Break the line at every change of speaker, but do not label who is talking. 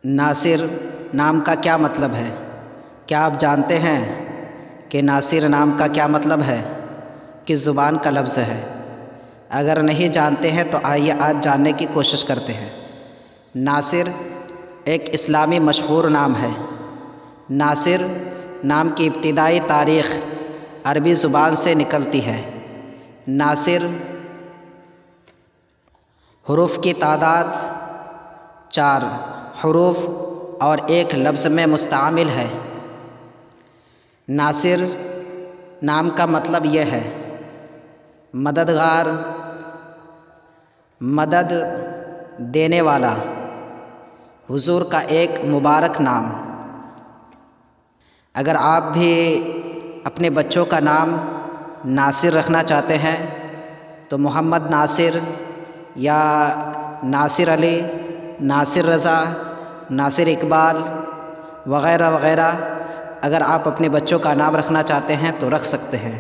ناصر نام کا کیا مطلب ہے؟ کیا آپ جانتے ہیں کہ ناصر نام کا کیا مطلب ہے؟ کس زبان کا لفظ ہے؟ اگر نہیں جانتے ہیں تو آئیے آج جاننے کی کوشش کرتے ہیں۔ ناصر ایک اسلامی مشہور نام ہے۔ ناصر نام کی ابتدائی تاریخ عربی زبان سے نکلتی ہے۔ ناصر حروف کی تعداد 4 حروف اور ایک لفظ میں مستعمل ہے۔ ناصر نام کا مطلب یہ ہے مددگار، مدد دینے والا، حضور کا ایک مبارک نام۔ اگر آپ بھی اپنے بچوں کا نام ناصر رکھنا چاہتے ہیں تو محمد ناصر یا ناصر علی، ناصر رضا، ناصر اقبال وغیرہ وغیرہ اگر آپ اپنے بچوں کا نام رکھنا چاہتے ہیں تو رکھ سکتے ہیں۔